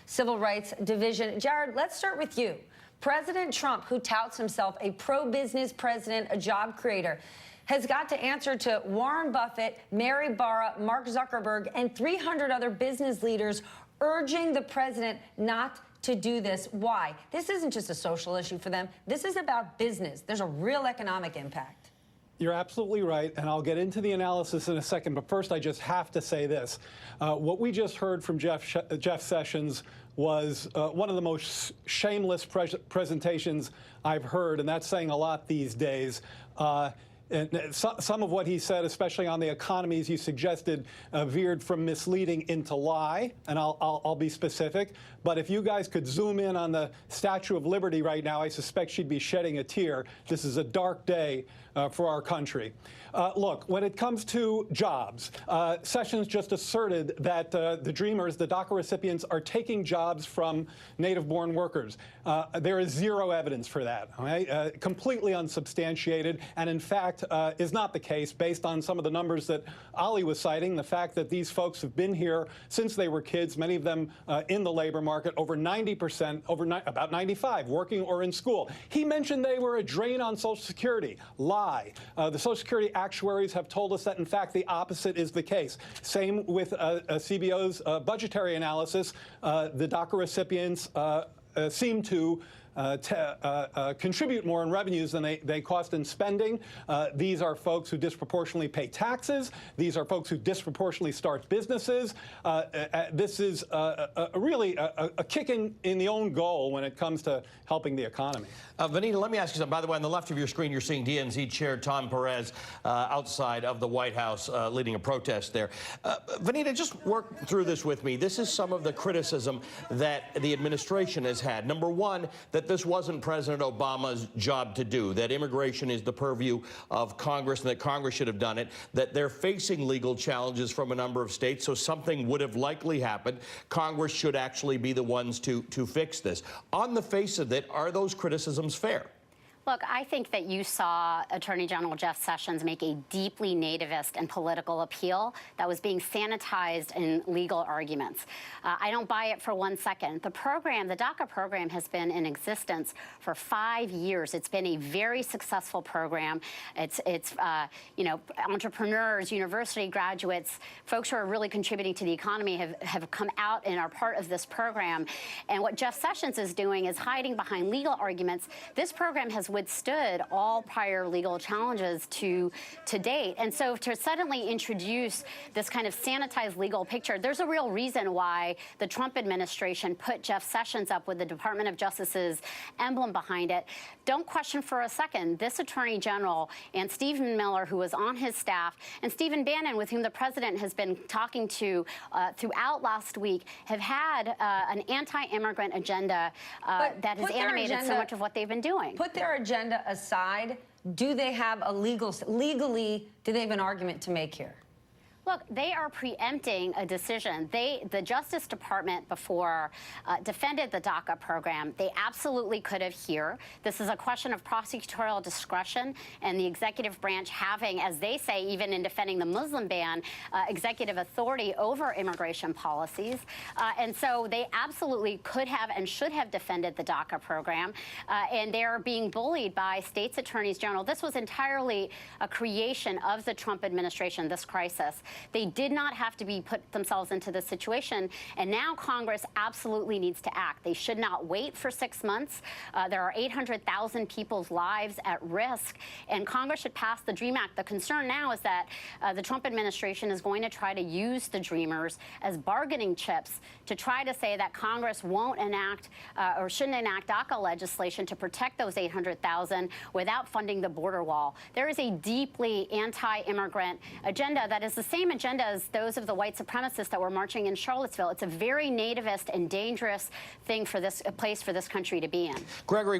Civil Rights Division. Jared, let's start with you. President Trump, who touts himself a pro-business president, a job creator, has got to answer to Warren Buffett, Mary Barra, Mark Zuckerberg, and 300 other business leaders urging the president not to do this. Why? This isn't just a social issue for them. This is about business. There's a real economic impact. You're absolutely right, and I'll get into the analysis in a second, but first I just have to say this. What we just heard from Jeff Sessions was one of the most shameless presentations I've heard, and that's saying a lot these days. And some of what he said, especially on the economies you suggested, veered from misleading into lie, and I'll be specific. But if you guys could zoom in on the Statue of Liberty right now, I suspect she'd be shedding a tear. This is a dark day for our country. Look, when it comes to jobs, Sessions just asserted that the Dreamers, the DACA recipients, are taking jobs from native-born workers. There is zero evidence for that, right? Completely unsubstantiated, and in fact, is not the case based on some of the numbers that Ali was citing, the fact that these folks have been here since they were kids, many of them in the labor market, over 90%, about 95, working or in school. He mentioned they were a drain on Social Security. Lie. The Social Security actuaries have told us that, in fact, the opposite is the case. Same with CBO's budgetary analysis. The DACA recipients seem to contribute more in revenues than they cost in spending. These are folks who disproportionately pay taxes. These are folks who disproportionately start businesses. This is really a kick in the own goal when it comes to helping the economy. Vanita, let me ask you something. By the way, on the left of your screen, you're seeing DNC Chair Tom Perez outside of the White House leading a protest there. Vanita, just work through this with me. This is some of the criticism that the administration has had. Number one, that this wasn't President Obama's job to do, that immigration is the purview of Congress and that Congress should have done it, that they're facing legal challenges from a number of states, so something would have likely happened. Congress should actually be the ones to fix this. On the face of it, are those criticisms fair? Look, I think that you saw Attorney General Jeff Sessions make a deeply nativist and political appeal that was being sanitized in legal arguments. I don't buy it for 1 second. The program, the DACA program, has been in existence for 5 years. It's been a very successful program. It's you know, entrepreneurs, university graduates, folks who are really contributing to the economy have come out and are part of this program. And what Jeff Sessions is doing is hiding behind legal arguments. This program has withstood all prior legal challenges to date. And so to suddenly introduce this kind of sanitized legal picture, there's a real reason why the Trump administration put Jeff Sessions up with the Department of Justice's emblem behind it. Don't question for a second, this Attorney General and Stephen Miller, who was on his staff, and Stephen Bannon, with whom the president has been talking to throughout last week, have had an anti-immigrant agenda that has animated so much of what they've been doing. Put their agenda aside, do they have a legally, do they have an argument to make here? Look, they are preempting a decision. The Justice Department before defended the DACA program. They absolutely could have here. This is a question of prosecutorial discretion and the executive branch having, as they say, even in defending the Muslim ban, executive authority over immigration policies. And so they absolutely could have and should have defended the DACA program. And they're being bullied by states' attorneys general. This was entirely a creation of the Trump administration, this crisis. They did not have to put themselves into this situation, and now Congress absolutely needs to act. They should not wait for 6 months. There are 800,000 people's lives at risk, and Congress should pass the DREAM Act. The concern now is that the Trump administration is going to try to use the Dreamers as bargaining chips to try to say that Congress won't enact or shouldn't enact DACA legislation to protect those 800,000 without funding the border wall. There is a deeply anti-immigrant agenda that is the same agenda as those of the white supremacists that were marching in Charlottesville. It's a very nativist and dangerous thing for this place for this country to be in. Gregory.